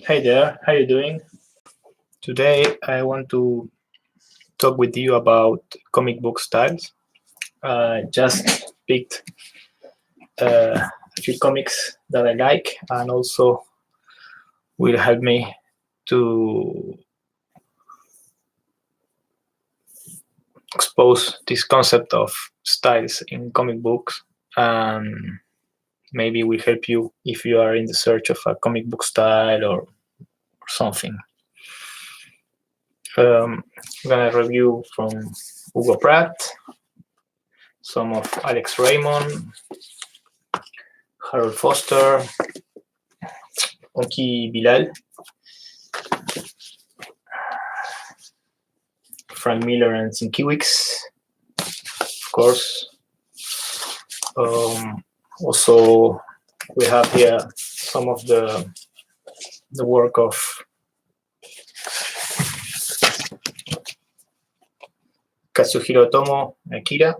Hey there, how you doing? Today I want to talk with you about comic book styles. Just picked a few comics that I like and also will help me to expose this concept of styles in comic books, and maybe will help you if you are in the search of a comic book style or something. I'm gonna review from Hugo Pratt, some of Alex Raymond, Harold Foster, Enki Bilal, Frank Miller and Sienkiewicz, of course. Also, we have here some of the work of Kazuhiro Otomo Akira,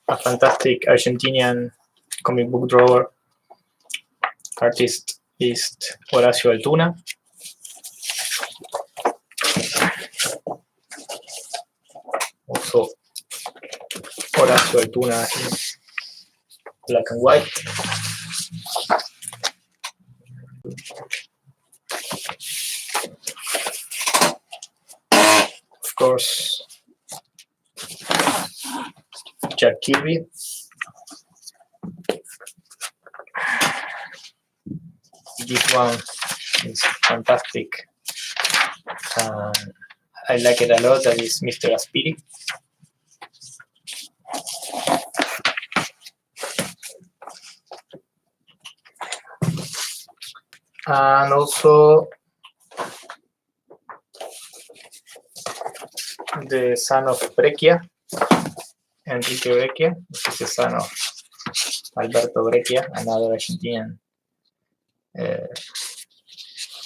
a fantastic Argentinian comic book drawer. Artist is Horacio Altuna. Also, Horacio Altuna is black and white. Of course, Jack Kirby. This one is fantastic. I like it a lot. That is Mr. Azpiri. And also the son of Breccia, Enrique Breccia, which is the son of Alberto Breccia, another Argentinian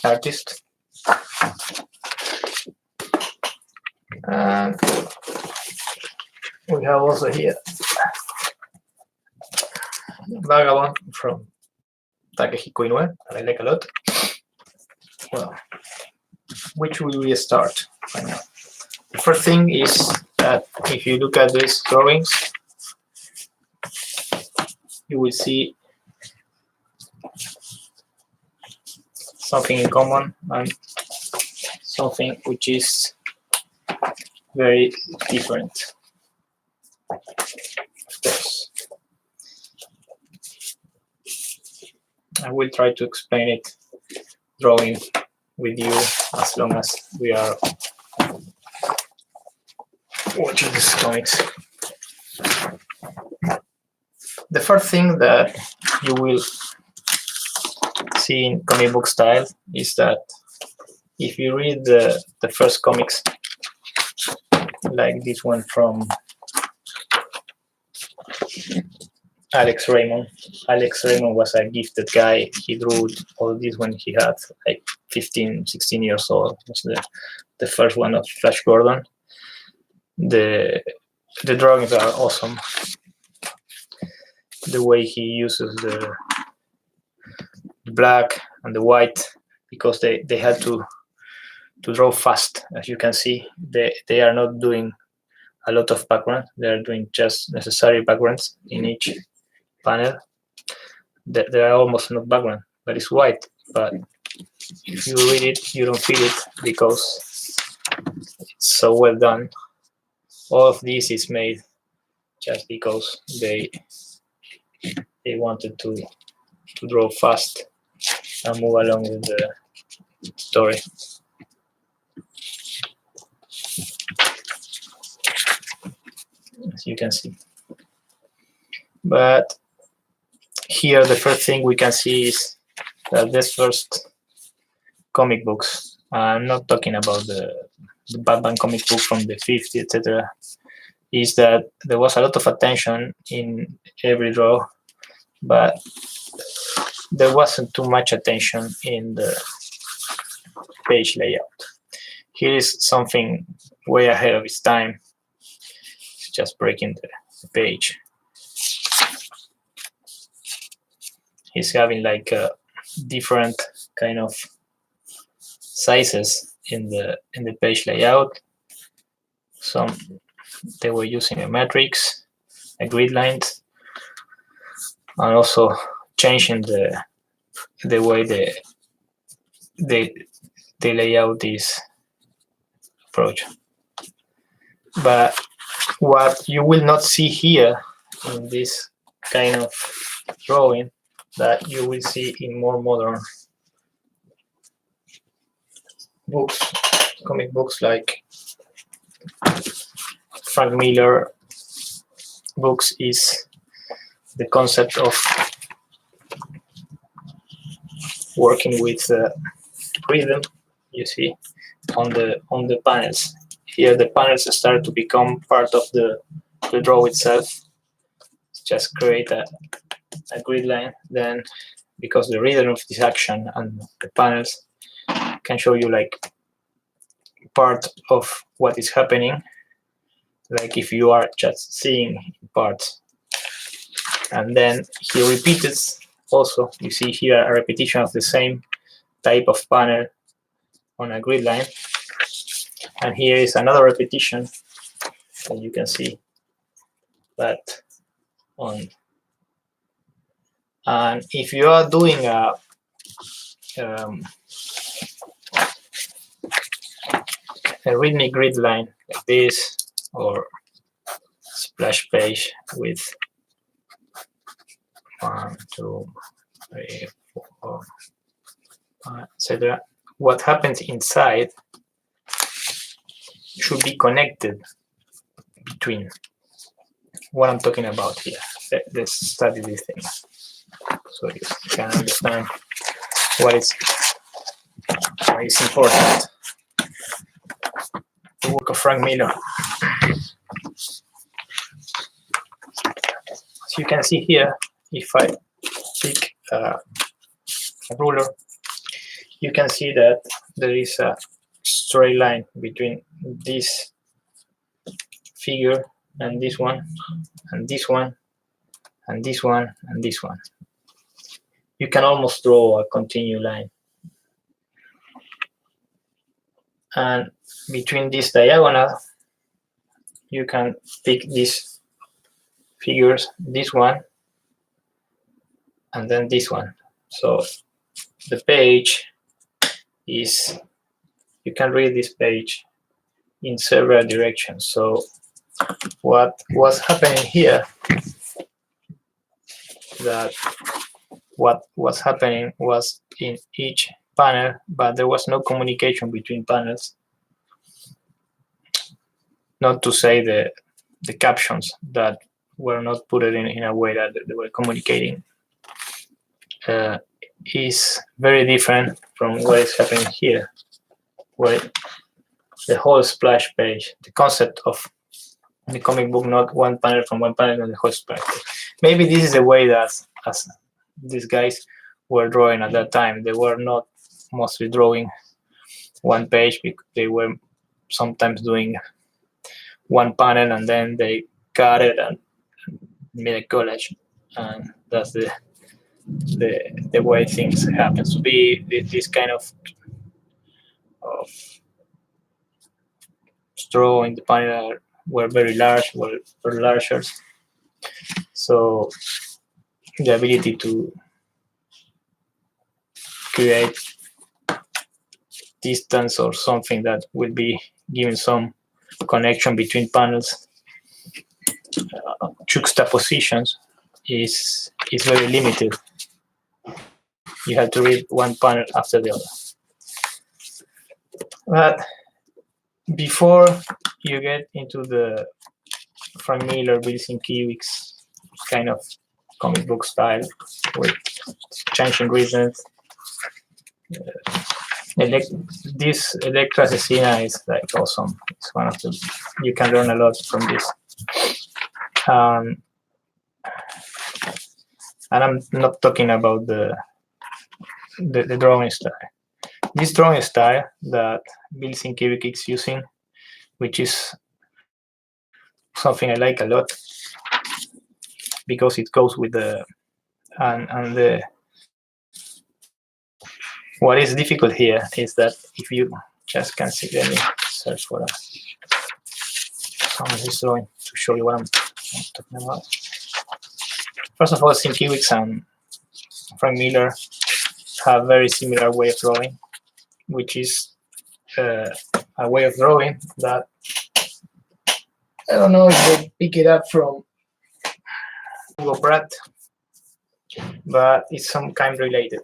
artist. And we have also here Vagabond from Takehiko Inoue, that I like a lot. Well, which will we start right now? The first thing is that if you look at these drawings, you will see something in common and something which is very different. Of course, I will try to explain it drawing with you as long as we are watching these comics. The first thing that you will see in comic book style is that if you read the first comics, like this one from Alex Raymond. Alex Raymond was a gifted guy. He drew all this when he had like 15, 16 years old. It was the first one of Flash Gordon. The drawings are awesome. The way he uses the black and the white, because they had to draw fast. As you can see, they are not doing a lot of background. They are doing just necessary backgrounds in each panel. There are almost no background, but it's white. But if you read it, you don't feel it because it's so well done. All of this is made just because they wanted to draw fast and move along with the story. As you can see. But here the first thing we can see is that this first comic books, I'm not talking about the Batman comic book from the 50s, etc., is that there was a lot of attention in every draw, but there wasn't too much attention in the page layout. Here is something way ahead of its time. It's just breaking the page. he's having like different kind of sizes in the page layout. Some they were using a matrix, a grid lines, and also changing the way they lay out this approach. But what you will not see here in this kind of drawing, that you will see in more modern books, comic books like Frank Miller books, is the concept of working with rhythm. You see on the panels. Here the panels start to become part of the draw itself. Just create a grid line. Then, because the rhythm of this action and the panels can show you like part of what is happening, like if you are just seeing parts. And then he repeated also. You see here a repetition of the same type of panel on a grid line. And here is another repetition that you can see, but on. And if you are doing a rhythmic grid line like this, or splash page with 1, 2, 3, 4, 5, etc., what happens inside should be connected between what I'm talking about here. Let's study this thing so you can understand what is important. The work of Frank Miller. As you can see here, if I pick a ruler, you can see that there is a straight line between this figure and this one, and this one, and this one, and this one. You can almost draw a continuous line. And between this diagonal, you can pick these figures, this one, and then this one. So the page is, you can read this page in several directions. So what was happening here, that what was happening was in each panel, but there was no communication between panels. Not to say the captions that were not put in a way that they were communicating is very different from what is happening here, where the whole splash page, the concept of the comic book, not one panel from one panel and the whole splash page. Maybe this is the way that as these guys were drawing at that time. They were not mostly drawing one page, because they were sometimes doing one panel and then they cut it and made a collage, and that's the way things happen. To be this kind of straw in the panel were very large, were larger, so the ability to create distance or something that will be giving some connection between panels, juxtapositions, is very limited. You have to read one panel after the other. But before you get into the Frank Miller, Sienkiewicz kind of comic book style with changing reasons, this Electra Asesina is like awesome. It's one of the, you can learn a lot from this. And I'm not talking about the drawing style. This drawing style that Sienkiewicz is using, which is something I like a lot, because it goes with the and the What is difficult here is that if you just can see, let me search for some of this drawing to show you what I'm talking about. First of all, Sienkiewicz and Frank Miller have very similar way of drawing, which is a way of drawing that I don't know if they pick it up from Hugo Pratt, but it's some kind related.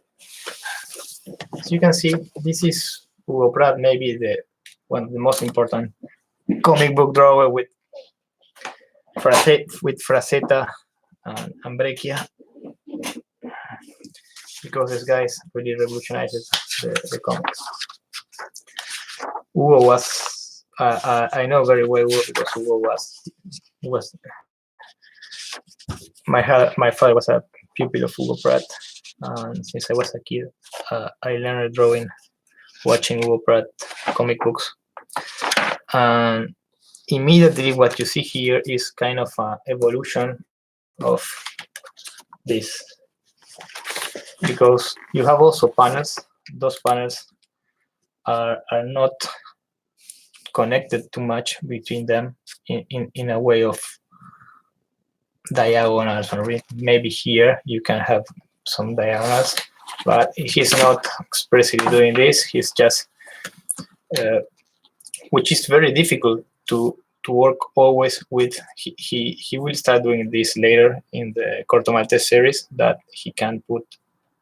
As you can see, this is Hugo Pratt, maybe one of the most important comic book drawer with Frazetta and Breccia, because this guy really revolutionized the comics. Hugo was, I know very well Hugo because Hugo was my father was a pupil of Hugo Pratt, and since I was a kid, I learned drawing watching Hugo Pratt comic books. And immediately what you see here is kind of an evolution of this, because you have also panels. Those panels are not connected too much between them in a way of diagonals, or maybe here you can have some diagonals, but he's not expressly doing this. He's just which is very difficult to work always with. He will start doing this later in the Corto Maltese series, that he can put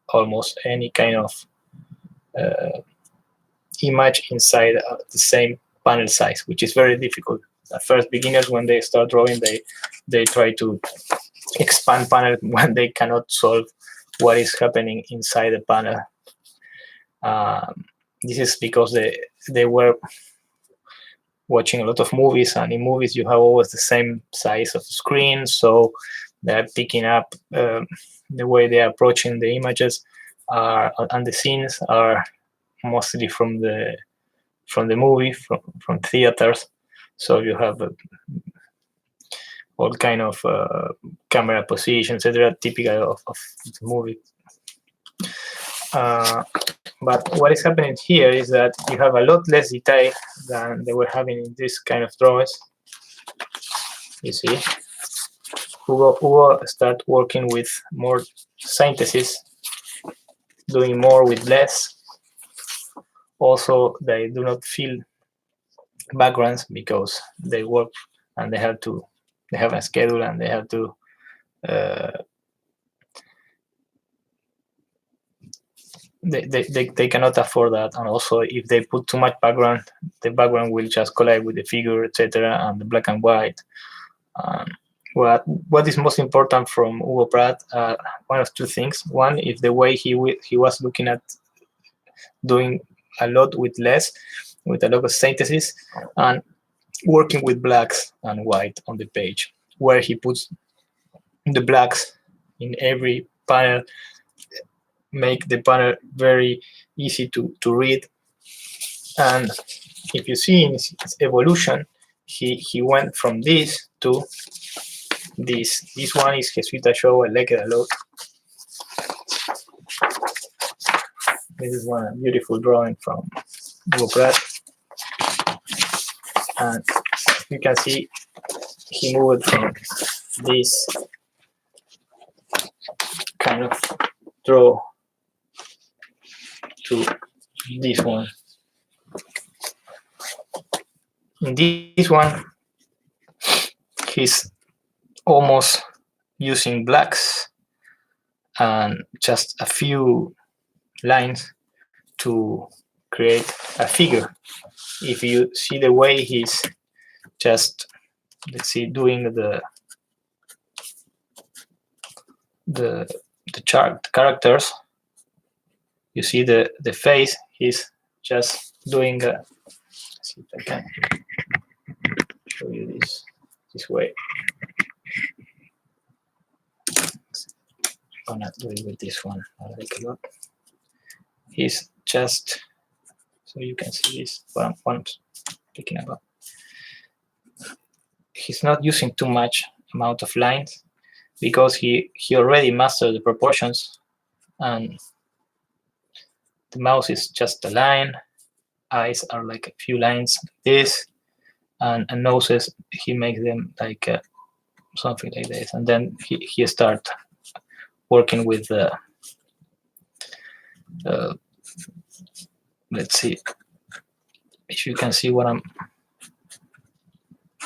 almost any kind of image inside the same panel size, which is very difficult. At first, beginners, when they start drawing, they try to expand panel when they cannot solve what is happening inside the panel. This is because they were watching a lot of movies, and in movies you have always the same size of the screen, so they're picking up the way they are approaching the images and the scenes are mostly from the movie, from theaters. So you have all kind of camera positions, etc., typical of the movie. But what is happening here is that you have a lot less detail than they were having in this kind of drawings. You see, Hugo start working with more synthesis, doing more with less. Also, they do not fill backgrounds because they work and they have a schedule, and they have to they cannot afford that. And also, if they put too much background, the background will just collide with the figure, etc., and the black and white. What is most important from Hugo Pratt? One of two things. One is the way he was looking at doing a lot with less, with a lot of synthesis, and working with blacks and white on the page, where he puts the blacks in every panel, make the panel very easy to read. And if you see in his evolution, he went from this to this. This one is Jesuita Show. I like it a lot. This is one beautiful drawing from Hugo Pratt. And you can see he moved from this kind of draw to this one. In this one, he's almost using blacks and just a few lines to create a figure. If you see the way he's just, let's see, doing the characters, you see the face, he's just doing let's see if I can show you this way. I'm gonna do it with this one. I like a lot. He's just, so you can see this what I'm speaking about. He's not using too much amount of lines because he already mastered the proportions, and The mouth is just a line. Eyes are like a few lines like this, and noses, he makes them like something like this, and then he start working with the let's see if you can see what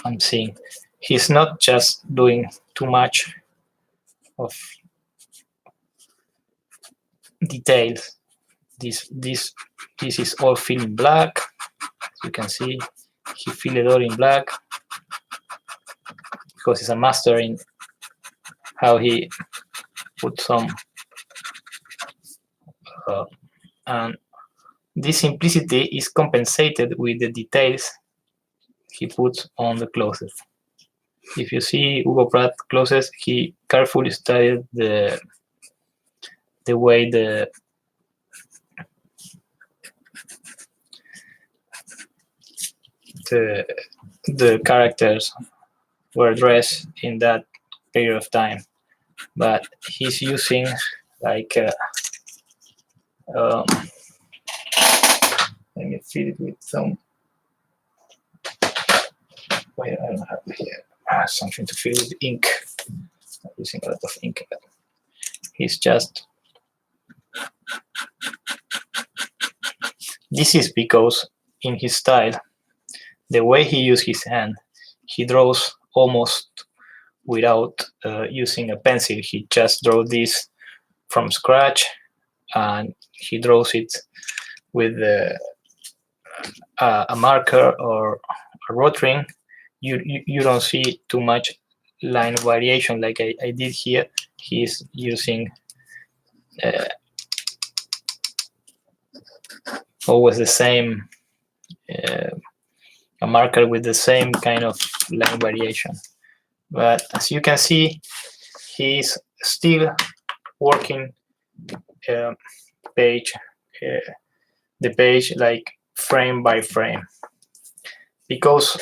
I'm seeing. He's not just doing too much of details. This is all filled in black. As you can see, he filled it all in black because he's a master in how he put some and this simplicity is compensated with the details he puts on the clothes. If you see Hugo Pratt clothes, he carefully studied the way the characters were dressed in that period of time, but he's using like let me fill it with some. Wait, I don't have here something to fill with ink. I'm using a lot of ink. He's just. This is because in his style, the way he uses his hand, he draws almost without using a pencil. He just draws this from scratch, and he draws it with a marker or a rotring. You don't see too much line variation like I did here. He's using always the same a marker with the same kind of line variation. But as you can see, he's still working the page like frame by frame, because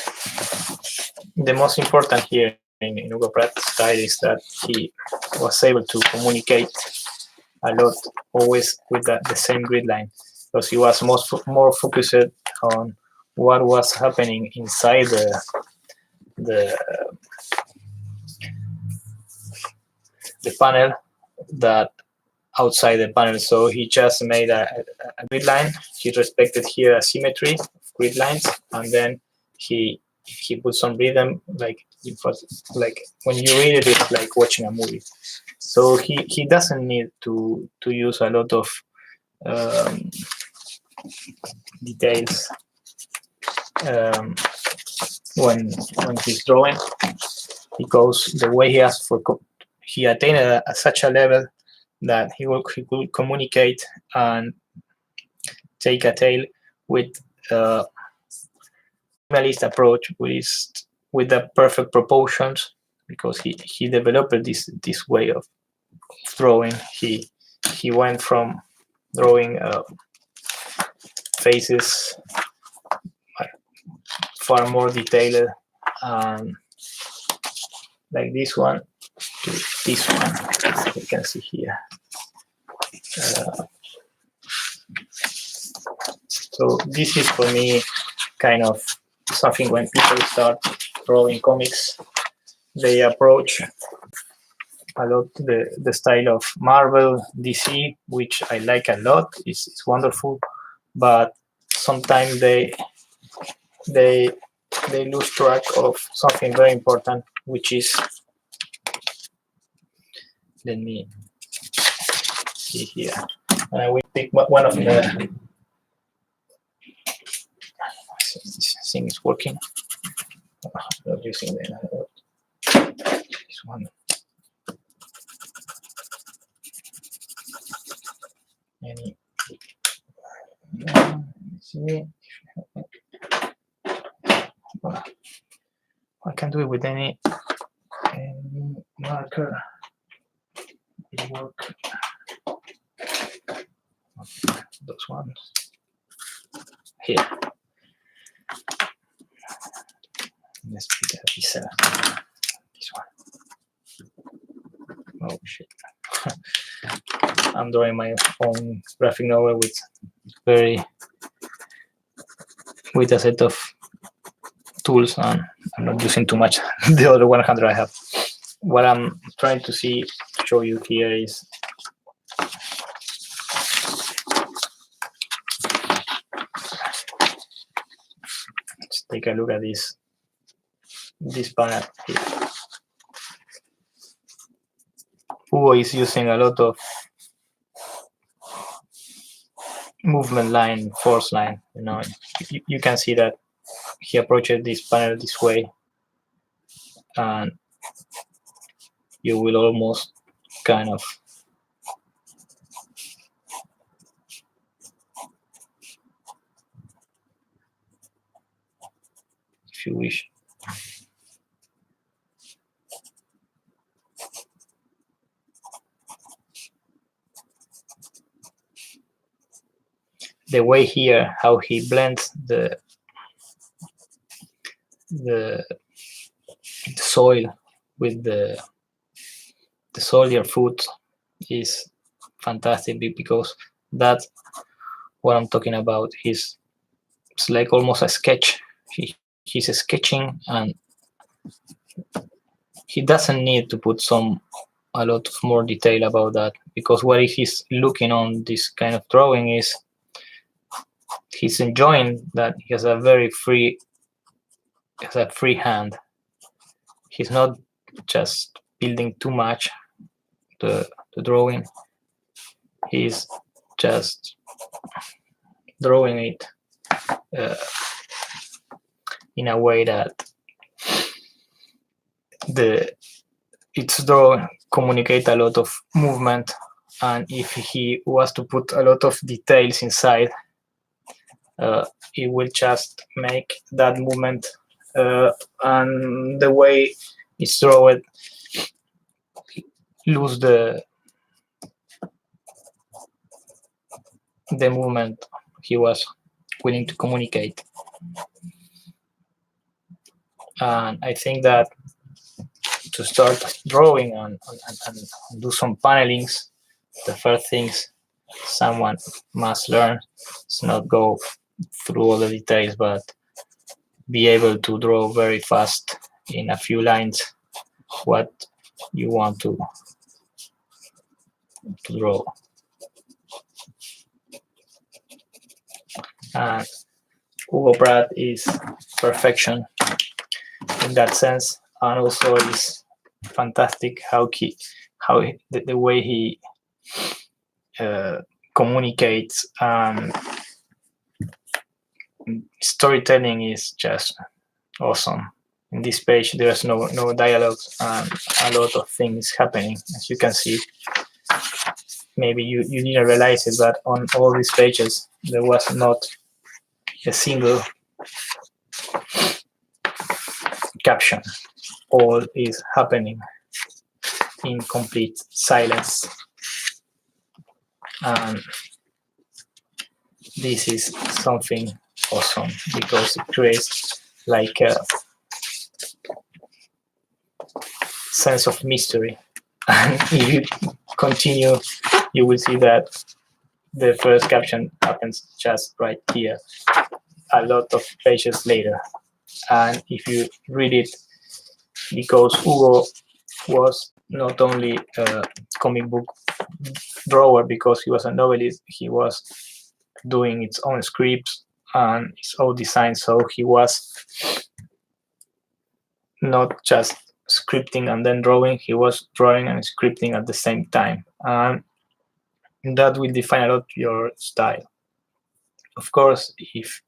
the most important here in Hugo Pratt's style is that he was able to communicate a lot always with the same grid line, because he was more focused on what was happening inside the panel that outside the panel. So he just made a grid line. He respected here a symmetry of grid lines, and then he put some rhythm, like when you read it, it's like watching a movie. So he doesn't need to use a lot of details when he's drawing, because the way he attained such a level that he could communicate and take a tale with minimalist approach with the perfect proportions, because he developed this way of drawing. He went from drawing faces far more detailed, like this one, to this one. You can see here. So this is for me kind of something when people start drawing comics, they approach a lot the style of Marvel, DC, which I like a lot. It's wonderful, but sometimes they lose track of something very important, which is, let me see here. And I will pick one of the. This thing is working. I'm not using this one. See, I can do it with any marker. It work. Those ones here. Let's pick this one. Oh shit! I'm drawing my own graphic novel with very with a set of tools, and I'm not using too much the other 100 I have. What I'm trying to show you here is let's take a look at this panel here. Hugo is using a lot of movement line, force line. You know, you can see that he approaches this panel this way, and you will almost kind of if you wish. The way here, how he blends the soil with the soldier foot is fantastic, because that's what I'm talking about. It's like almost a sketch. He's sketching, and he doesn't need to put a lot of more detail about that, because what he's looking on this kind of drawing is he's enjoying that he has a very free hand. He's not just building too much the drawing. He's just drawing it in a way that its drawing communicate a lot of movement, and if he was to put a lot of details inside, it will just make that movement and the way it's drawn lose the movement he was willing to communicate. And I think that to start drawing and do some panelings, the first things someone must learn is not go through all the details, but be able to draw very fast in a few lines what you want to draw. And Hugo Pratt is perfection in that sense, and also is fantastic the way he communicates, and storytelling is just awesome. In this page there's no dialogues and a lot of things happening, as you can see. Maybe you didn't realize it, but on all these pages there was not a single caption. All is happening in complete silence, and this is something awesome because it creates like a sense of mystery. And if you continue, you will see that the first caption happens just right here, a lot of pages later. And if you read it, because Hugo was not only a comic book drawer, because he was a novelist, he was doing its own scripts and his own design, so he was not just scripting and then drawing, he was drawing and scripting at the same time, and that will define a lot your style. Of course, if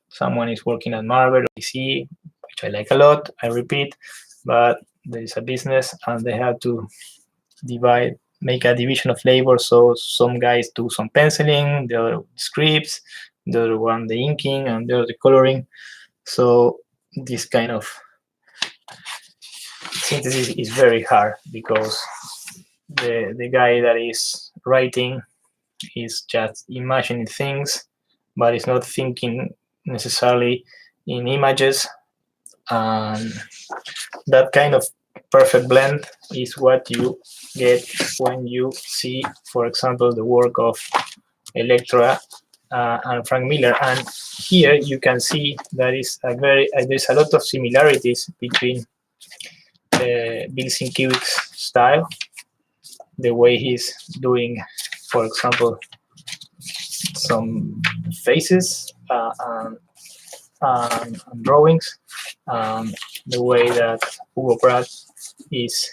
someone is working at Marvel or DC, which I like a lot, I repeat, but there is a business and they have to make a division of labor, so some guys do some penciling, the other scripts, the other one the inking, and the other the coloring. So this kind of synthesis is very hard, because the guy that is writing is just imagining things, but it's not thinking necessarily in images, and that kind of perfect blend is what you get when you see, for example, the work of Elektra and Frank Miller. And here you can see that is there's a lot of similarities between Bill Sienkiewicz's style, the way he's doing, for example, some faces and drawings, the way that Hugo Pratt is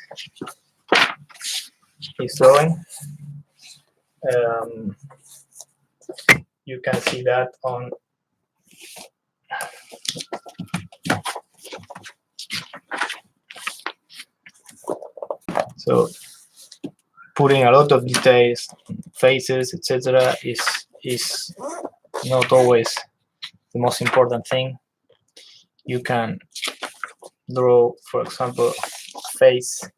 drawing. You can see that on so putting a lot of details, faces, etc. is not always the most important thing. You can draw, for example, face.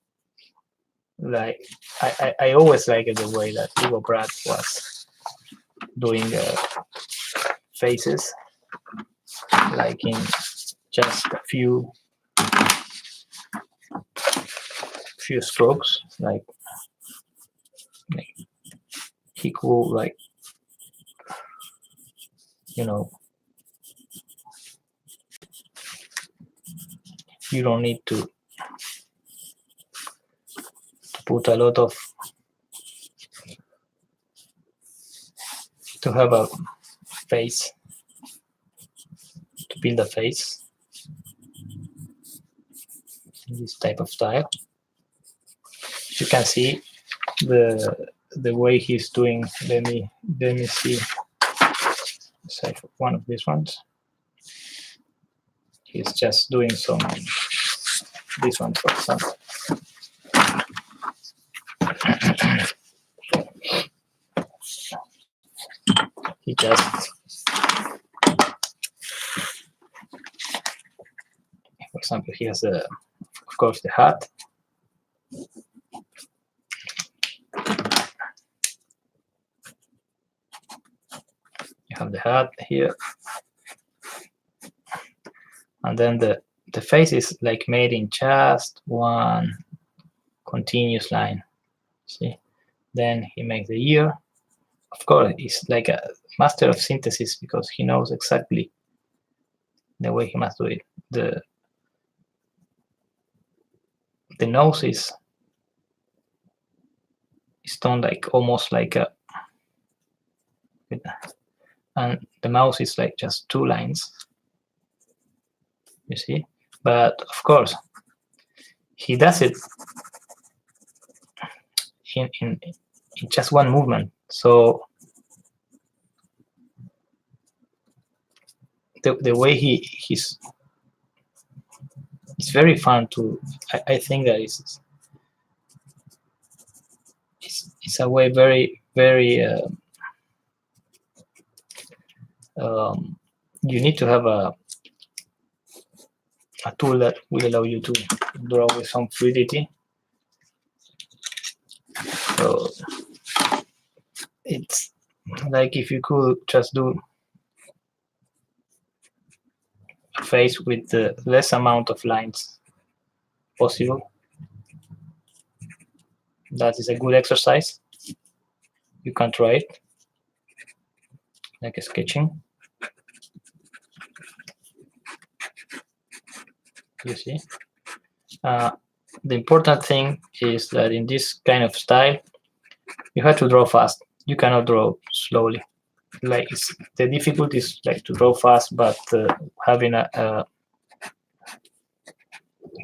Like I always liked the way that Hugo Pratt was doing faces, like in just a few strokes. Like he could, like, you know, you don't need to put a lot of to have a face, to build a face in this type of style. You can see the way he's doing. Let me see. Say one of these ones. He's just doing some, this one, for example. He just, for example, he has of course, the hat. You have the hat here, and then the face is like made in just one continuous line. See, then he makes the ear. Of course, he's like a master of synthesis because he knows exactly the way he must do it. The nose is done like almost like a, and the mouth is like just two lines. You see, but of course, he does it in just one movement. So the way he's, it's very fun to. I think that it's a way very you need to have a tool that will allow you to draw with some fluidity. So it's like if you could just do a face with the less amount of lines possible. That is a good exercise. You can try it, like a sketching. You see, the important thing is that in this kind of style, you have to draw fast. You cannot draw slowly. Like the difficulty is like to draw fast, but having a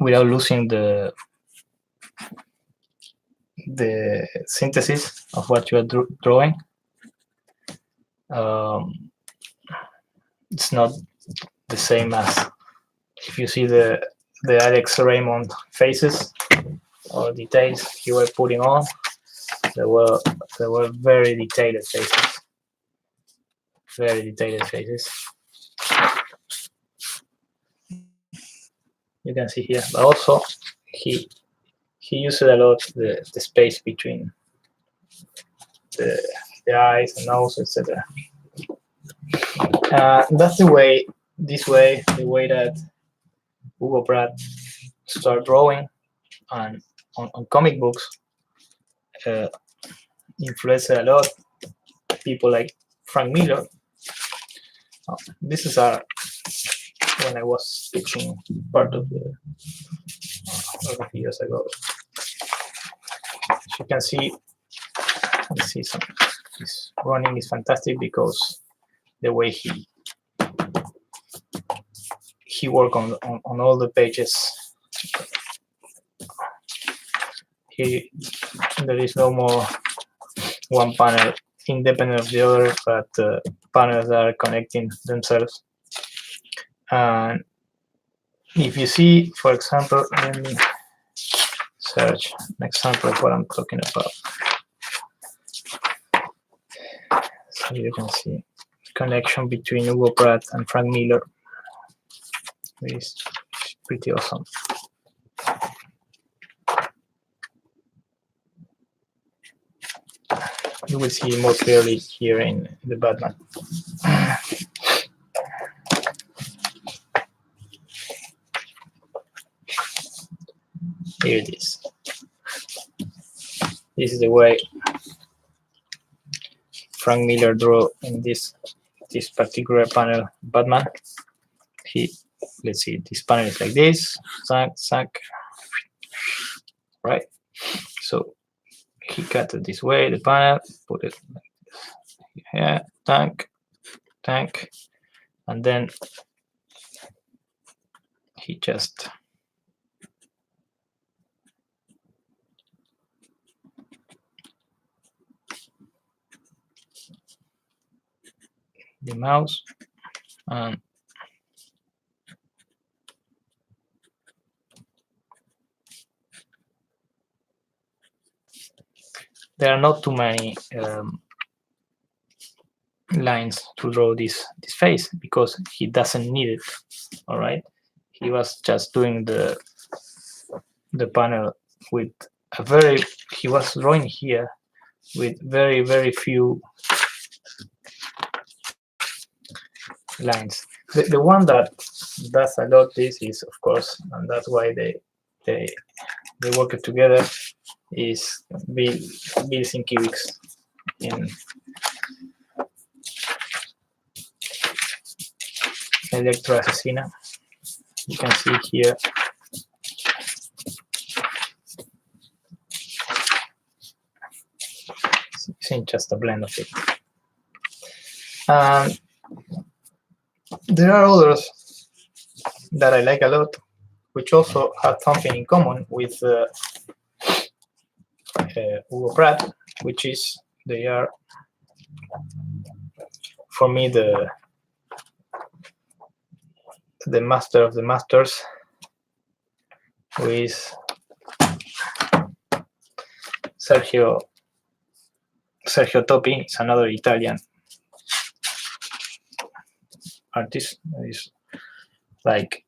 without losing the synthesis of what you are drawing. It's not the same as if you see the Alex Raymond faces or details he were putting on. They were very detailed faces. Very detailed faces. You can see here, but also he used a lot the space between the eyes and nose, etc. That's the way. This way, the way that Hugo Pratt started drawing on comic books influenced a lot people like Frank Miller, This is when I was teaching part of the a few years ago. As you can see, his running is fantastic because the way he worked on all the pages. There is no more one panel independent of the other, but panels are connecting themselves. And if you see, for example, let me search an example of what I'm talking about. So you can see connection between Hugo Pratt and Frank Miller. It's pretty awesome. You will see more clearly here in the Batman. Here it is. This is the way Frank Miller drew in this particular panel Batman. Let's see, this panel is like this, sank, right? So he cut it this way, the panel, put it like this. Here, tank, and then he just the mouse and there are not too many lines to draw this face because he doesn't need it. All right, he was just doing the panel with he was drawing here with very few lines. The one that does a lot this is, of course, and that's why they work together, is Bill Sienkiewicz in Electro Assassina. You can see here it's just a blend of it. There are others that I like a lot, which also have something in common with Hugo Pratt, which is they are, for me, the master of the masters, who is Sergio Toppi. It's another Italian artist. Is like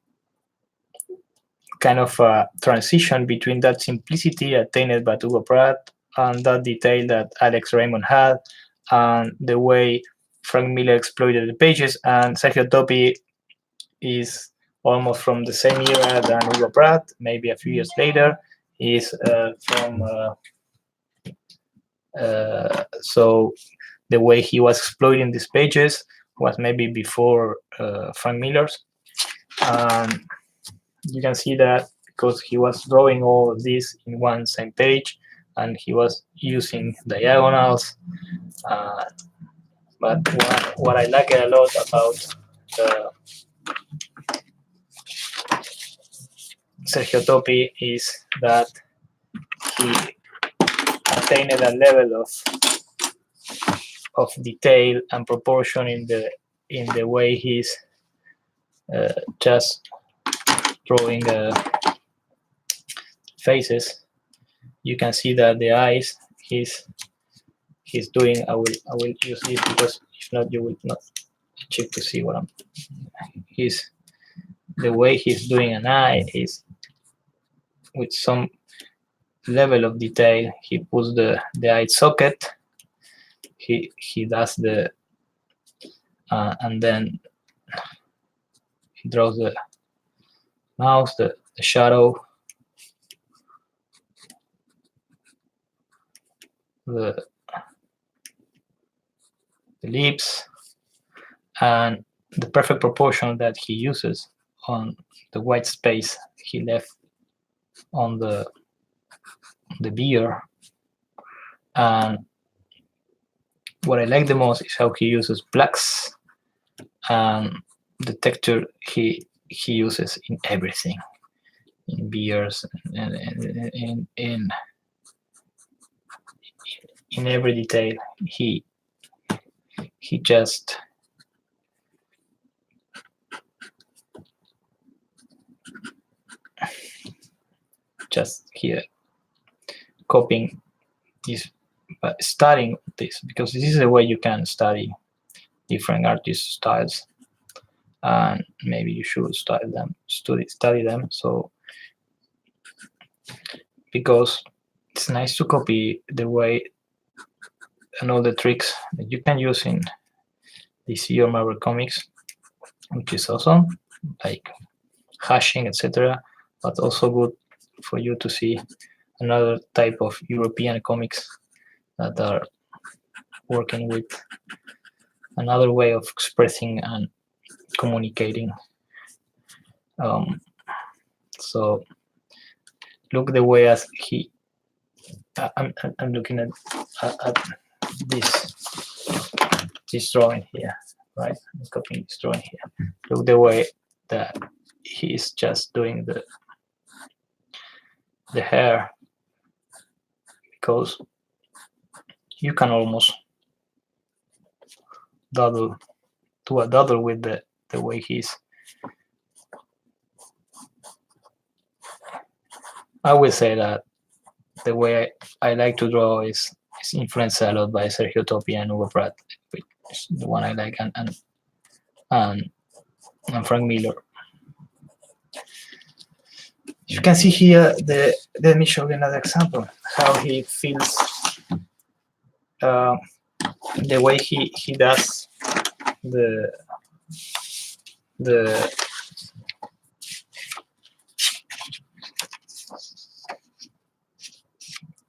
kind of a transition between that simplicity attained by Hugo Pratt and that detail that Alex Raymond had, and the way Frank Miller exploited the pages. And Sergio Toppi is almost from the same era than Hugo Pratt, maybe a few years later. He's so the way he was exploiting these pages was maybe before Frank Miller's. And you can see that because he was drawing all of this in one same page, and he was using diagonals. But what I like a lot about Sergio Toppi is that he attained a level of detail and proportion in the way he's just drawing faces. You can see that the eyes he's doing. I will use this because if not, you will not check to see what I'm. The way he's doing an eye is with some level of detail. He puts the eye socket. He does the and then he draws the mouth, the shadow, the lips, and the perfect proportion that he uses on the white space he left on the beer. And what I like the most is how he uses blacks and the texture he uses in everything, in beers and in every detail. He just here copying this, but studying this, because this is a way you can study different artist styles, and maybe you should study them. So because it's nice to copy the way and all the tricks that you can use in DC or Marvel comics, which is awesome, like hashing, etc. But also good for you to see another type of European comics that are working with another way of expressing and communicating. So look the way as he. I'm looking at this drawing here, right? I'm copying this drawing here. Look the way that he's just doing the hair, because you can almost do a double with the way he's. I will say that the way I like to draw is influenced a lot by Sergio Toppi and Hugo Pratt, which is the one I like, and Frank Miller. You can see here let me show you another example, how he feels the way he does the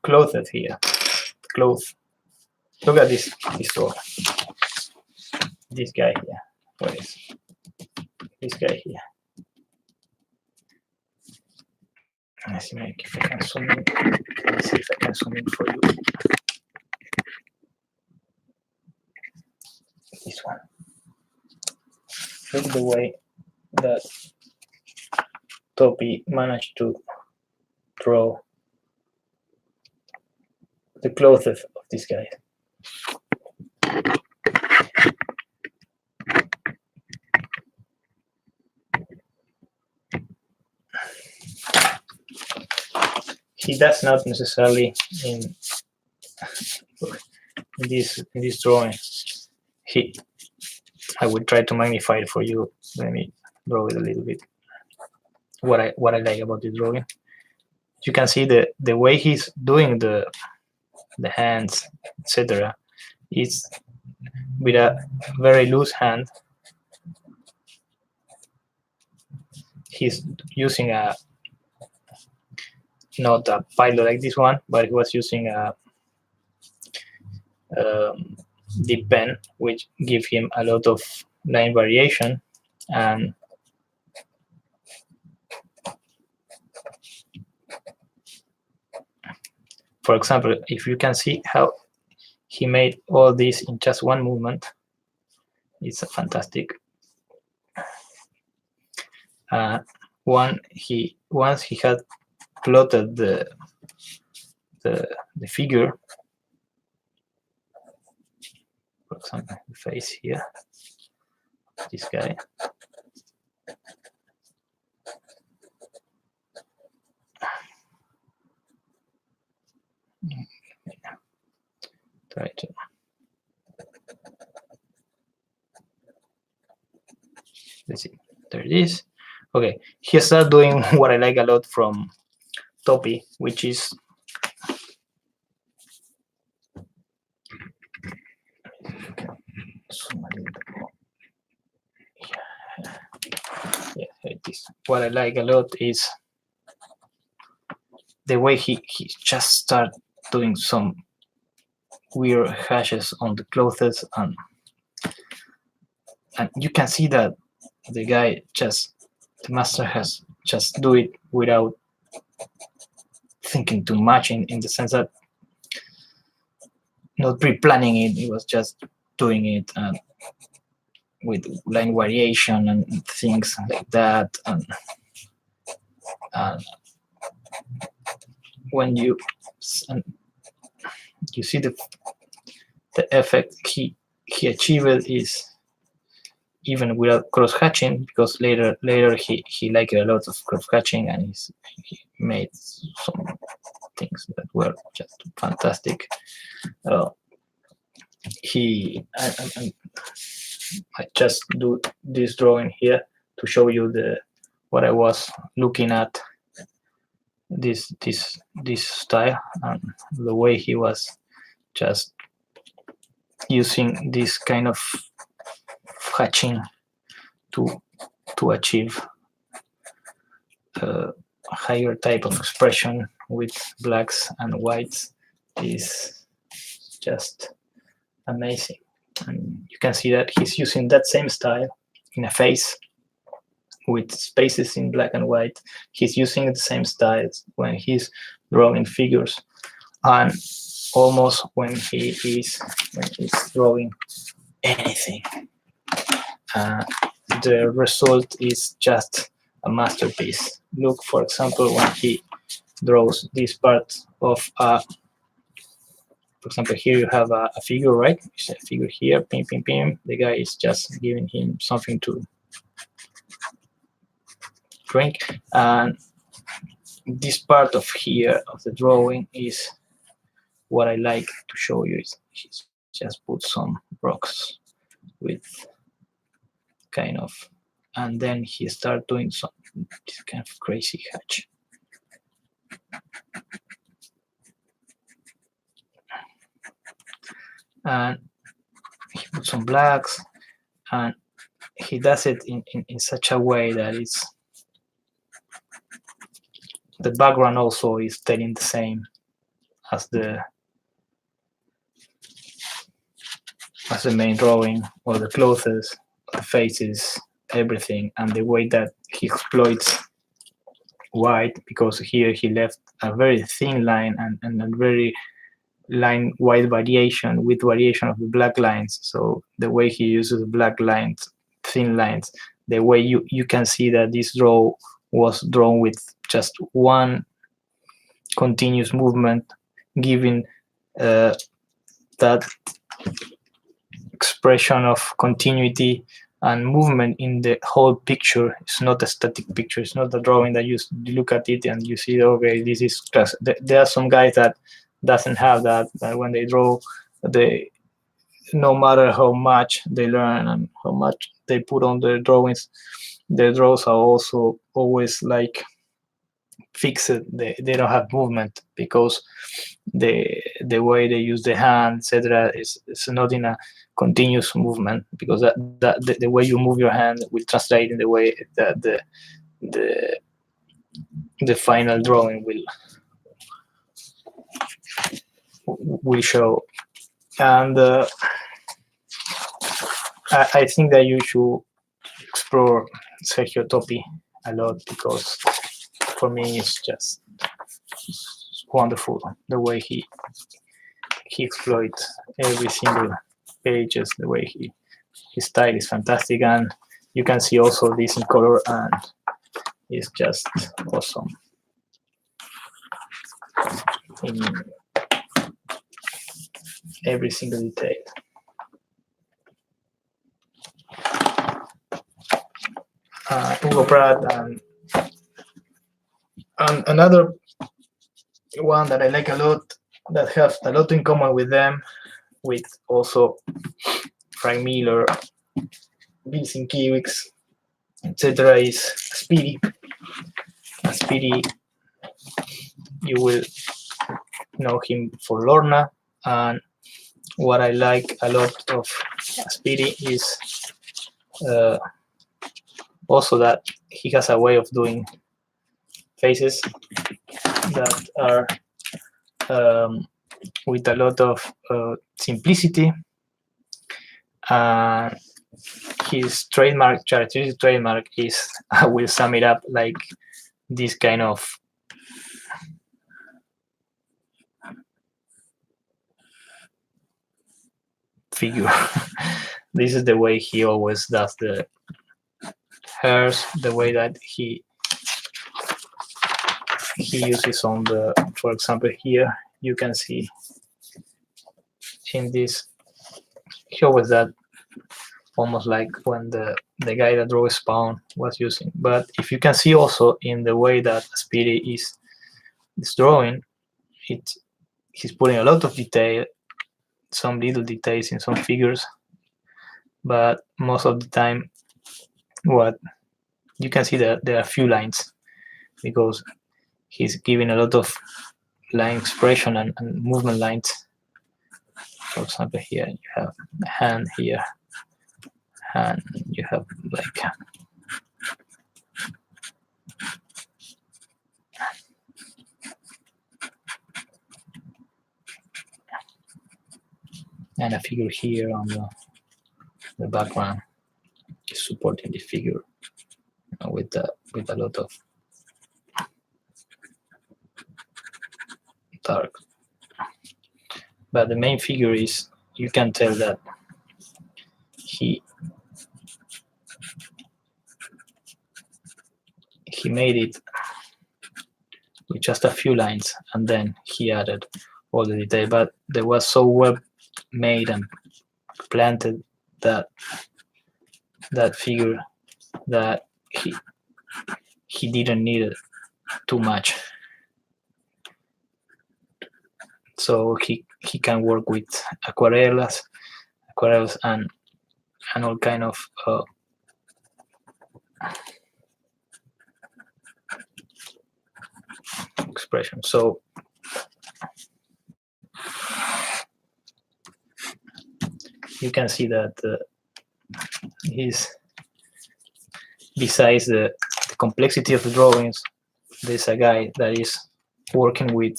clothes here. Clothes. Look at this drawing. This guy here. Where is this guy here? Let's see if I can zoom in. Let's see if I can zoom in for you. This one. Look the way that Toppi managed to draw the clothes of this guy. He does not necessarily in this drawing. I will try to magnify it for you. Let me draw it a little bit. What I like about the drawing, you can see the way he's doing the hands, etc. Is with a very loose hand. He's using not a pilot like this one, but he was using a deep pen, which give him a lot of line variation. And for example, if you can see how he made all this in just one movement, it's fantastic. Once he had plotted the figure, for example, the face here, this guy. Try to. Let's see. There it is. Okay, he started doing what I like a lot from Toppi, which is what I like a lot is the way he just started doing some weird hashes on the clothes, and you can see that the guy the master has just do it without thinking too much, in the sense that not pre-planning it. He was just doing it with line variation and things like that. And when you see the effect he achieved is even without cross hatching, because later he liked a lot of cross hatching, and he made some things that were just fantastic. I just do this drawing here to show you what I was looking at, this style, and the way he was just using this kind of hatching to achieve a higher type of expression with blacks and whites is just amazing. And you can see that he's using that same style in a face with spaces in black and white. He's using the same styles when he's drawing figures, and almost when he's drawing anything. The result is just a masterpiece. Look, for example, when he draws this part of for example, here you have a figure, right? It's a figure here, pim, pim, pim. The guy is just giving him something to drink. And this part of here of the drawing is what I like to show you. He's just put some rocks with kind of, and then he start doing some this kind of crazy hatch. And he puts some blacks, and he does it in such a way that the background also is telling the same as the main drawing, or the clothes, the faces, everything, and the way that he exploits white, because here he left a very thin line and a very line white variation with variation of the black lines. So the way he uses black lines, thin lines, the way you can see that this draw was drawn with just one continuous movement, giving that expression of continuity and movement in the whole picture. It's not a static picture. It's not a drawing that you look at it and you see, okay, this is class. There are some guys that doesn't have that when they draw, no matter how much they learn and how much they put on their drawings, their draws are also always like fixed. They don't have movement, because the way they use the hand, etc., is not in a continuous movement, because the way you move your hand will translate in the way that the final drawing will show. And I think that you should explore Sergio Toppi a lot, because for me it's just wonderful the way he exploits every single pages, the way his style is fantastic, and you can see also this in color, and it's just awesome in every single detail. Hugo Pratt, and another one that I like a lot, that have a lot in common with them, with also Frank Miller, Sienkiewicz, etc., is Azpiri. Azpiri, you will know him for Lorna, and what I like a lot of Azpiri is also that he has a way of doing faces that are with a lot of simplicity, his characteristic trademark is, I will sum it up like this kind of figure. This is the way he always does the hairs, the way that he uses on the, for example, here you can see in this, he always that almost like when the guy that drew Spawn was using. But if you can see also in the way that Azpiri is drawing, he's putting a lot of detail, some little details in some figures, but most of the time what you can see that there are few lines because he's giving a lot of line expression and movement lines. For example, here you have a hand, here hand, you have like and a figure here on the background is supporting the figure with a lot of dark. But the main figure is, you can tell that he made it with just a few lines and then he added all the detail, but there was so well made and planted that figure that he didn't need too much, so he can work with aquarellas and all kind of expression. So you can see that besides the complexity of the drawings, there's a guy that is working with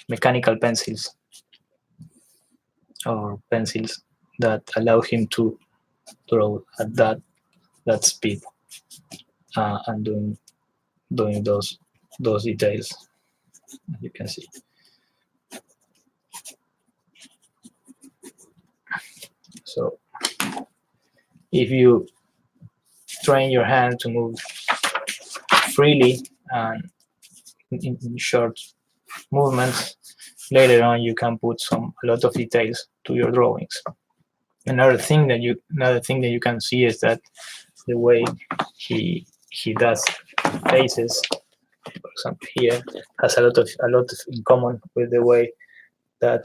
mechanical pencils or pencils that allow him to draw at that speed and doing those details, as you can see. So if you train your hand to move freely and in short movements, later on you can put a lot of details to your drawings. Another thing that you can see is that the way he does faces, for example, here has a lot in common with the way that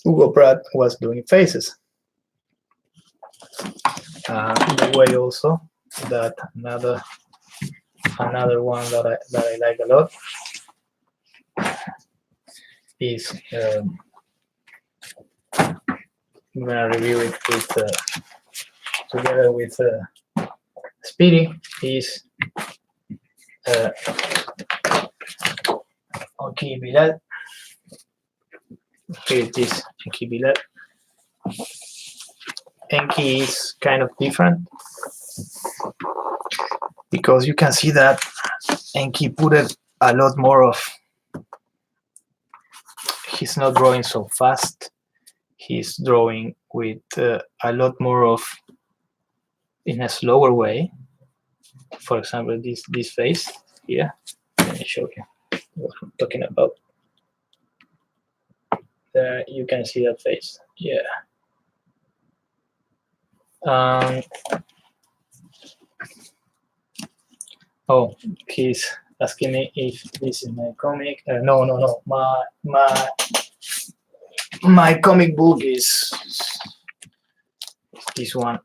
Hugo Pratt was doing faces. The way also that another one that I like a lot is I'm gonna review it with together with Speedy. Is Enki Bilal. Here it is, Enki Bilal. Enki is kind of different because you can see that Enki put a lot more of, he's not drawing so fast, he's drawing with a lot more of, in a slower way. For example, this face here, let me show you what I'm talking about. There you can see that face, yeah. Oh, he's asking me if this is my comic. No. My comic book is this one.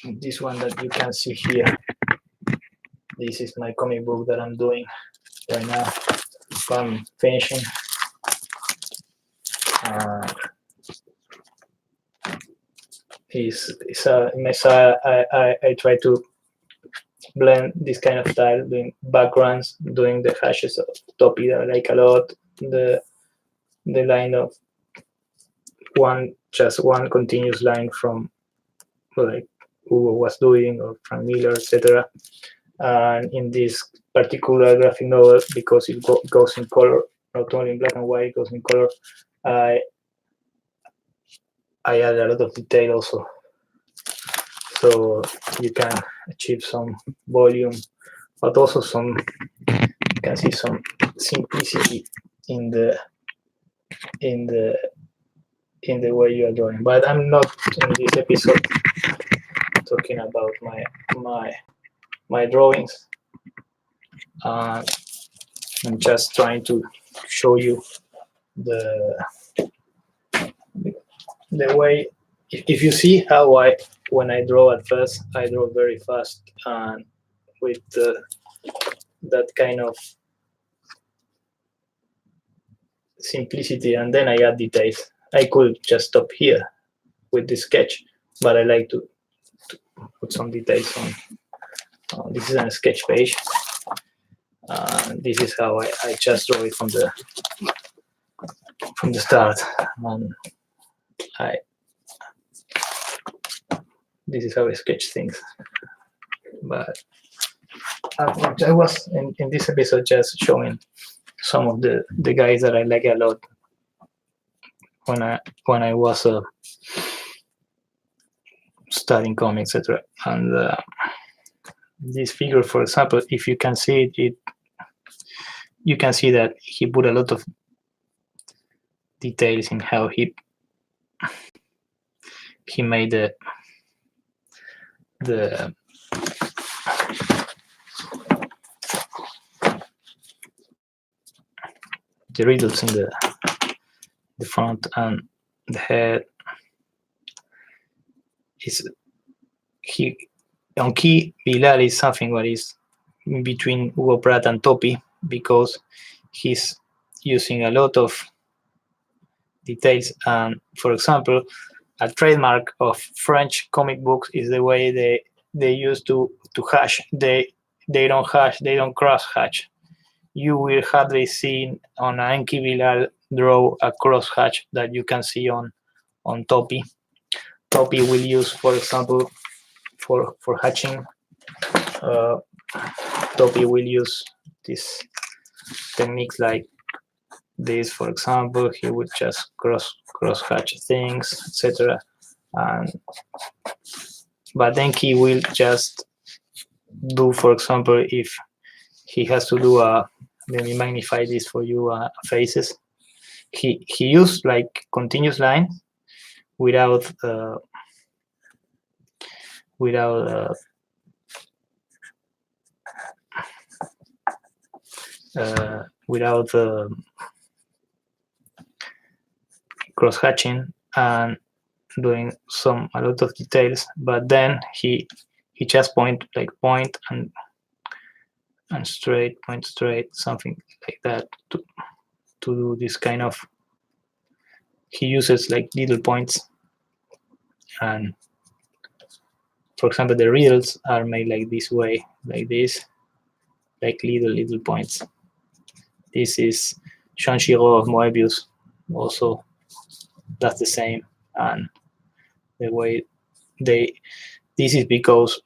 This one that you can see here. This is my comic book that I'm doing right now. I'm finishing. It's a mess. I try to blend this kind of style, doing backgrounds, doing the hashes of Toppi that I like a lot, the line of one just one continuous line from like Hugo was doing, or Frank Miller, etc. And in this particular graphic novel, because it goes in color, not only in black and white, it goes in color, I add a lot of detail also, so you can achieve some volume, but also some, you can see some simplicity in the way you are drawing. But I'm not in this episode talking about my drawings. I'm just trying to show you the way. If you see how when I draw at first, I draw very fast and with that kind of simplicity, and then I add details. I could just stop here with the sketch, but I like to put some details on. This is a sketch page. This is how I just draw it from the start. This is how I sketch things. But I was in this episode just showing some of the guys that I like a lot when I was studying comics, etc. And this figure, for example, if you can see it, you can see that he put a lot of details in how he made the riddles in the front and the head. Enki Bilal is something what is in between Hugo Pratt and Toppi, because he's using a lot of details. And for example, a trademark of French comic books is the way they used to hash. They don't hash, they don't cross hatch. You will hardly see on Enki Bilal draw a cross hatch that you can see on Toppi. Toppi will use, for example, for hatching, Toppi will use these techniques like this. For example, he would just cross hatch things, etc. But then he will just do, for example, if he has to do let me magnify this for you, faces. He used like continuous line without cross hatching and doing a lot of details. But then he just point and straight, point straight, something like that to do this kind of. He uses like little points, and for example, the riddles are made like this way, like this, like little points. This is Jean-Giraud of Moebius, also that's the same. And the way this is because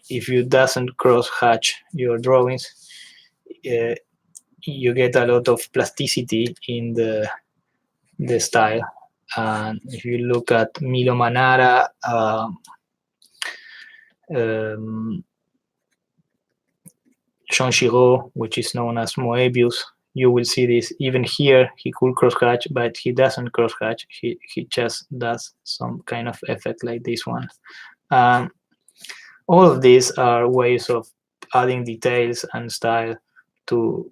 if you doesn't cross hatch your drawings, you get a lot of plasticity in the style. And if you look at Milo Manara, Jean-Giraud, which is known as Moebius, you will see this. Even here, he could cross-hatch, but he doesn't cross-hatch. He just does some kind of effect like this one. All of these are ways of adding details and style to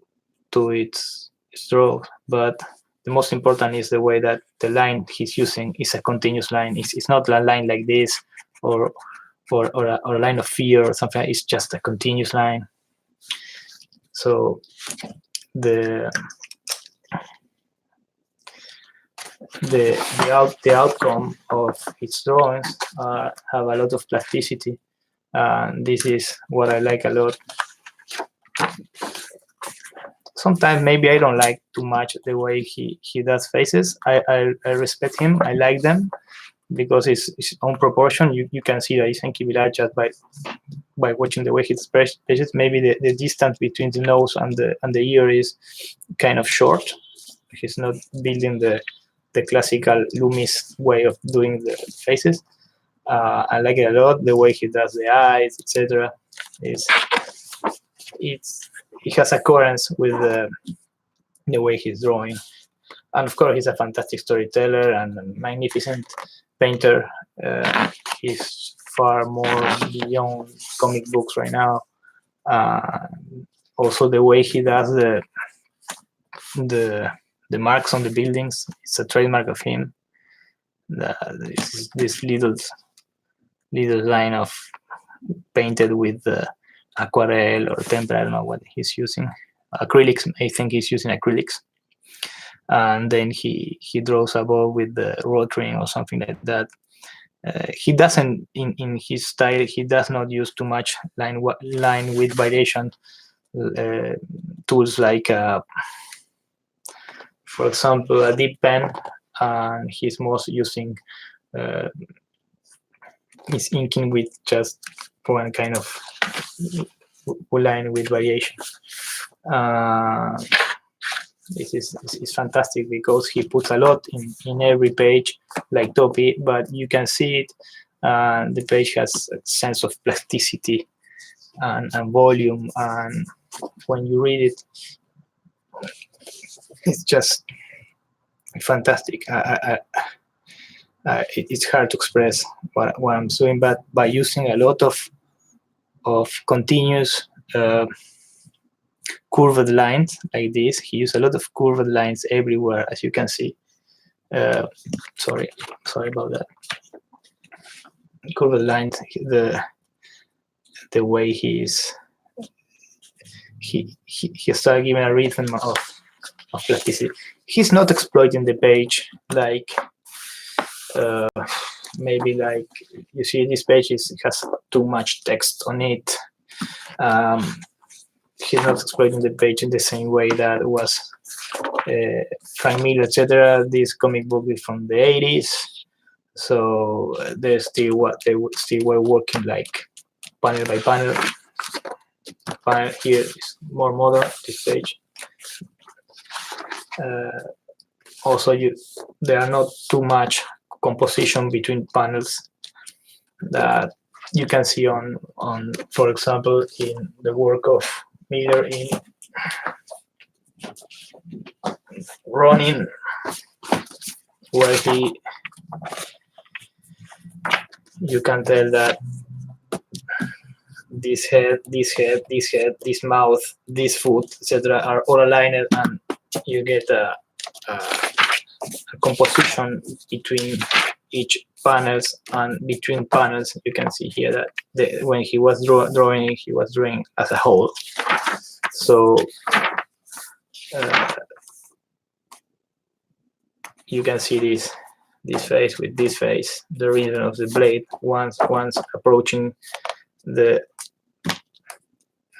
its draw. But the most important is the way that the line he's using is a continuous line. It's not a line like this or a line of fear or something. It's just a continuous line. So the outcome of its drawings have a lot of plasticity. This is what I like a lot. sometimes maybe I don't like too much the way he does faces. I respect him. I like them because it's on proportion. You can see that it's Enki Bilal just by watching the way he does faces. Maybe the distance between the nose and the ear is kind of short. He's not building the classical Loomis way of doing the faces. I like it a lot. The way he does the eyes, etc. It has a coherence with the way he's drawing, and of course he's a fantastic storyteller and a magnificent painter. He's far more beyond comic books right now. Also, the way he does the marks on the buildings, it's a trademark of him. This little line of painted with aquarelle or tempera, I don't know what he's using. Acrylics, I think he's using acrylics. And then he draws above with the rotring or something like that. He doesn't, in his style, he does not use too much line width variation tools like, for example, a deep pen, and he's most using is inking with just one kind of line with variation. This is fantastic because he puts a lot in every page, like Toppi, but you can see it. The page has a sense of plasticity and volume, and when you read it, it's just fantastic. It's hard to express what I'm doing, but by using a lot of continuous curved lines like this, he used a lot of curved lines everywhere, as you can see. Sorry about that. Curved lines. The way he started giving a rhythm of plasticity. He's not exploiting the page like. Maybe like you see this page has too much text on it. He's not exploiting the page in the same way that was Frank Miller, etc. This comic book is from the 80s, so they still were working like panel by panel. Panel here is more modern. This page. Also, there are not too much composition between panels that you can see on for example in the work of Miller in Ronin, where you can tell that this head, this mouth, this foot, etc. are all aligned, and you get a composition between each panels, and between panels you can see here that when he was drawing, he was drawing as a whole. So you can see this face with this face, the rhythm of the blade once approaching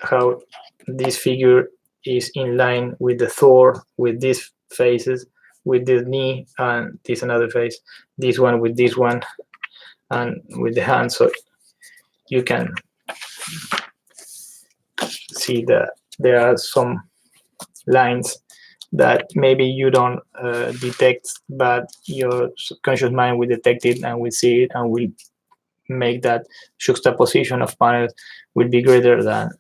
how this figure is in line with the Thor, with these faces, with this knee, and this another face, this one with this one, and with the hand. So you can see that there are some lines that maybe you don't detect, but your subconscious mind will detect it and will see it and will make that juxtaposition of panels will be greater than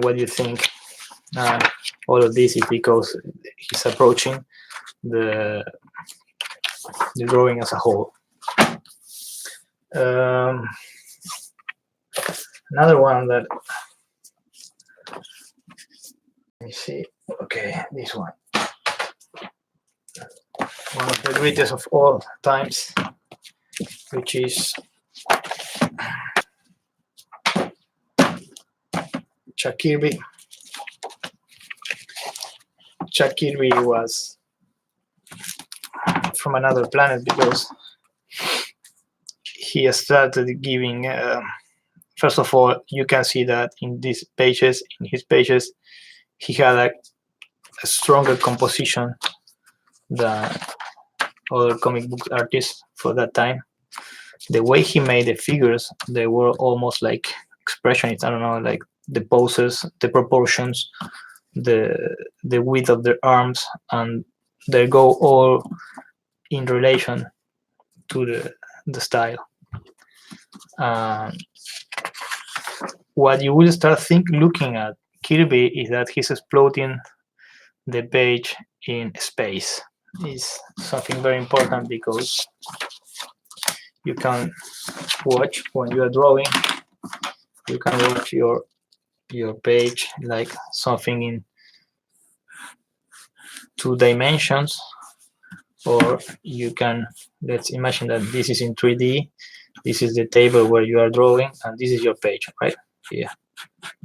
what you think. All of this is because he's approaching the drawing as a whole. Another one that, let me see. Okay, this one. One of the greatest of all times, which is Kirby. Kirby was from another planet because he started giving first of all, you can see that in his pages, he had a stronger composition than other comic book artists for that time. The way he made the figures, they were almost like expressionists. I don't know, like the poses, the proportions, the width of their arms, and they go all in relation to the style. What you will start looking at Kirby is that he's exploding the page in space. Is something very important because you can watch when you are drawing. You can watch your page like something in 2 dimensions, or you can, let's imagine that this is in 3D. This is the table where you are drawing, and this is your page, right? Here,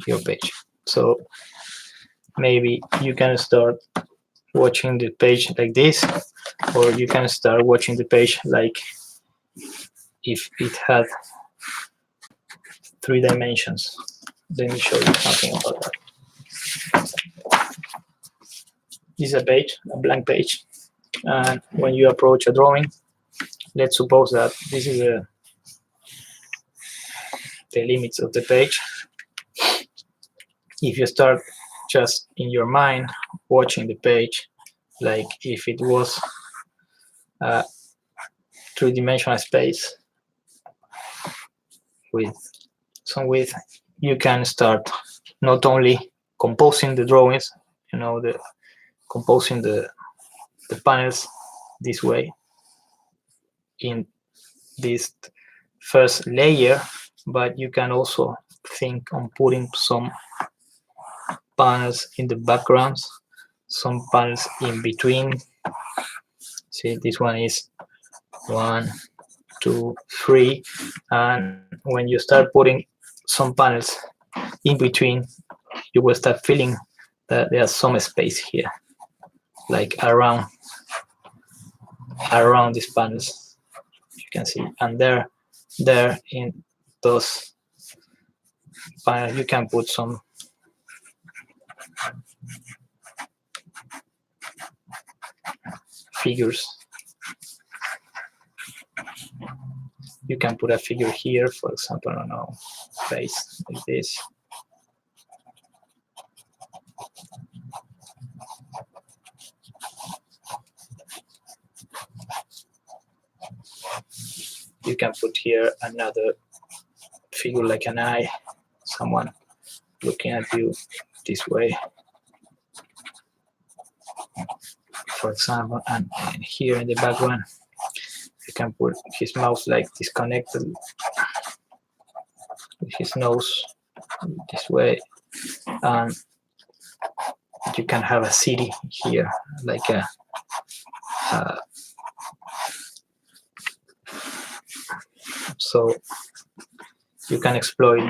your page. So maybe you can start watching the page like this, or you can start watching the page like if it had 3 dimensions. Let me show you something about that. This is a page, a blank page, and when you approach a drawing, let's suppose that this is the limits of the page. If you start just in your mind watching the page like if it was a 3-dimensional space with some width, you can start not only composing the drawings, composing the panels this way in this first layer, but you can also think on putting some panels in the backgrounds, some panels in between. See, this one is 1, 2, 3, and when you start putting some panels in between, you will start feeling that there's some space here, like around these panels. You can see, and there in those panels, you can put some figures. You can put a figure here, for example, I don't know, face like this. You can put here another figure like an eye, someone looking at you this way, for example, and here in the background you can put his mouth like disconnected with his nose this way, and you can have a city here like a so you can exploit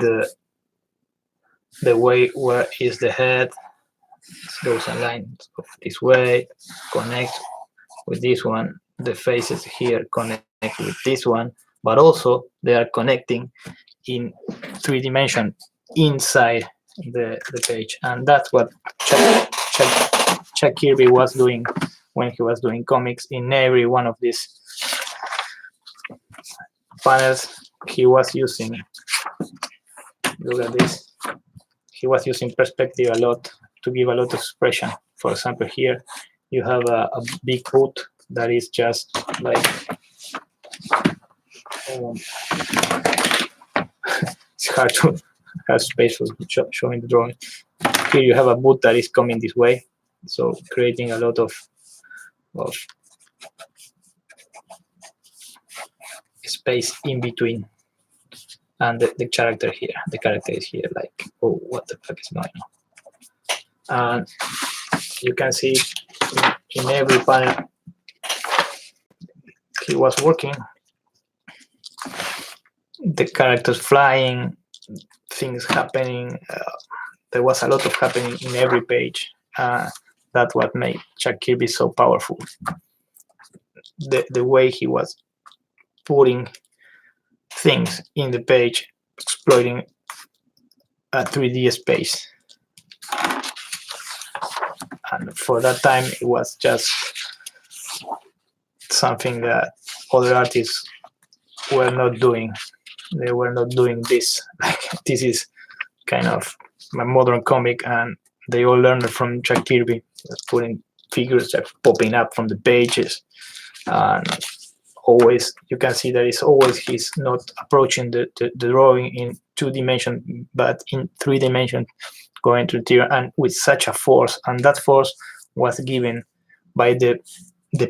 the way where is the head, those lines this way, connect with this one, the faces here connect with this one, but also they are connecting in 3 dimension inside the page, and that's what Chuck Kirby was doing when he was doing comics. In every one of these panels, he was using, look at this, he was using perspective a lot to give a lot of expression. For example, here you have a big boot that is just like it's hard to have space for showing the drawing. Here you have a boot that is coming this way, so creating a lot of space in between, and the character here, the character is here like, oh, what the fuck is going on? And you can see in every panel he was working, the characters flying, things happening. There was a lot of happening in every page. That's what made Chuck Kirby so powerful. The way he was putting things in the page, exploiting a 3D space. And for that time, it was just something that other artists were not doing. They were not doing this. Like, this is kind of a modern comic, and they all learned it from Jack Kirby, putting figures that popping up from the pages. And always, you can see that it's always he's not approaching the drawing in 2D, but in 3D, going to tier, and with such a force. And that force was given by the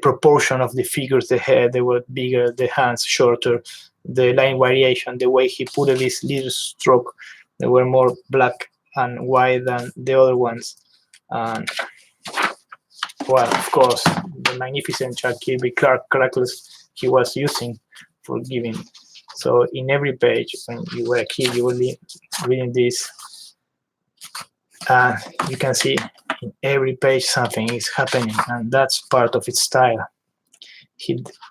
proportion of the figures. The head, they were bigger, the hands shorter, the line variation, the way he put this little stroke, they were more black and white than the other ones. And well, of course, the magnificent Jack Kirby characters he was using for giving. So in every page, when you were a kid, you were reading this, and you can see in every page something is happening, and that's part of its style.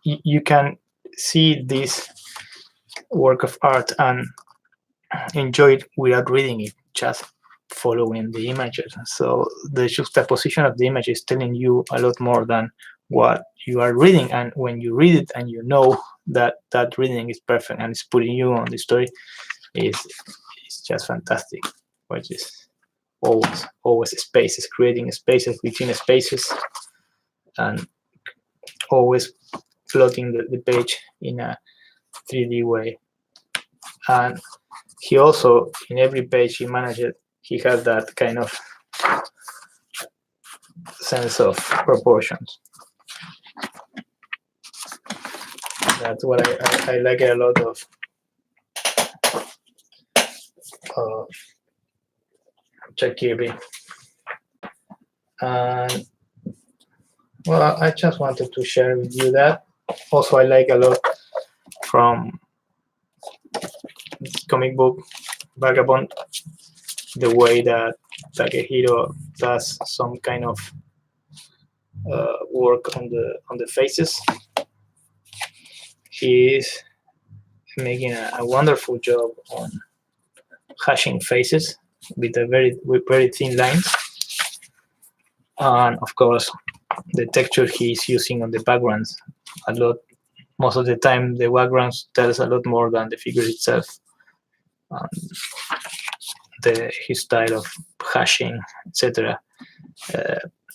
You can see this work of art and enjoy it without reading it, just following the images. So the juxtaposition of the image is telling you a lot more than what you are reading. And when you read it and you know that that reading is perfect and it's putting you on the story, it's just fantastic. Which is always spaces, creating spaces within spaces, and always plotting the page in a 3D way. And he also, in every page he has that kind of sense of proportions. That's what I like a lot of Jack Kirby. And well, I just wanted to share with you that. Also, I like a lot from this comic book Vagabond, the way that Takehiro does some kind of work on the faces. He is making a wonderful job on hashing faces with very thin lines, and of course the texture he's using on the backgrounds a lot. Most of the time the backgrounds tells a lot more than the figure itself. His style of hashing, etc.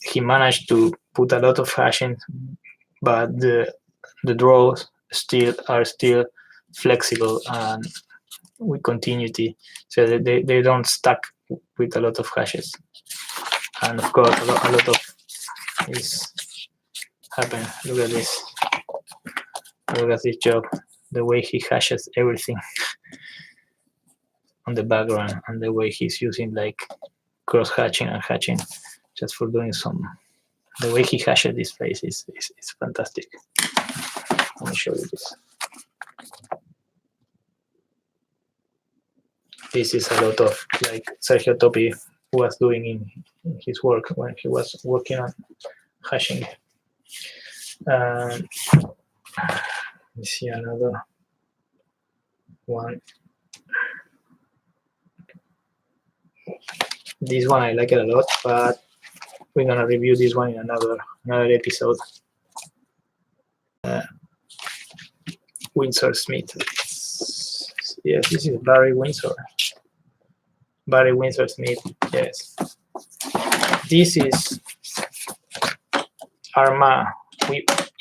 He managed to put a lot of hashing, but the draws are still flexible and with continuity, so they don't stuck with a lot of hashes. And of course, a lot of is happening. Look at this. Look at this job. The way he hashes everything on the background, and the way he's using like cross hatching and hatching just for doing some. The way he hashes this face is fantastic. Let me show you this. This is a lot of like Sergio Toppi was doing in his work when he was working on hashing. Let me see another one. This one I like it a lot, but we're gonna review this one in another episode. Windsor Smith. Yes, this is Barry Windsor. Barry Windsor Smith. Yes. This is Arma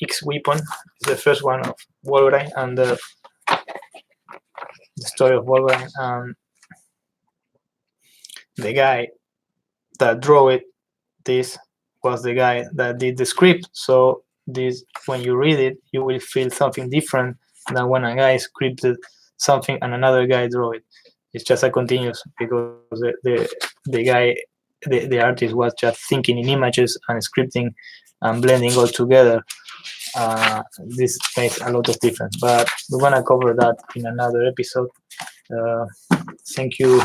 X Weapon. It's the first one of Wolverine and the story of Wolverine. The guy that drew this was the guy that did the script. So this, when you read it, you will feel something different than when a guy scripted something and another guy drew it. It's just a continuous, because the guy, the artist was just thinking in images and scripting and blending all together. This makes a lot of difference, but we're gonna cover that in another episode. Thank you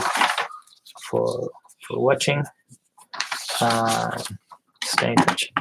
for watching. Stay in touch.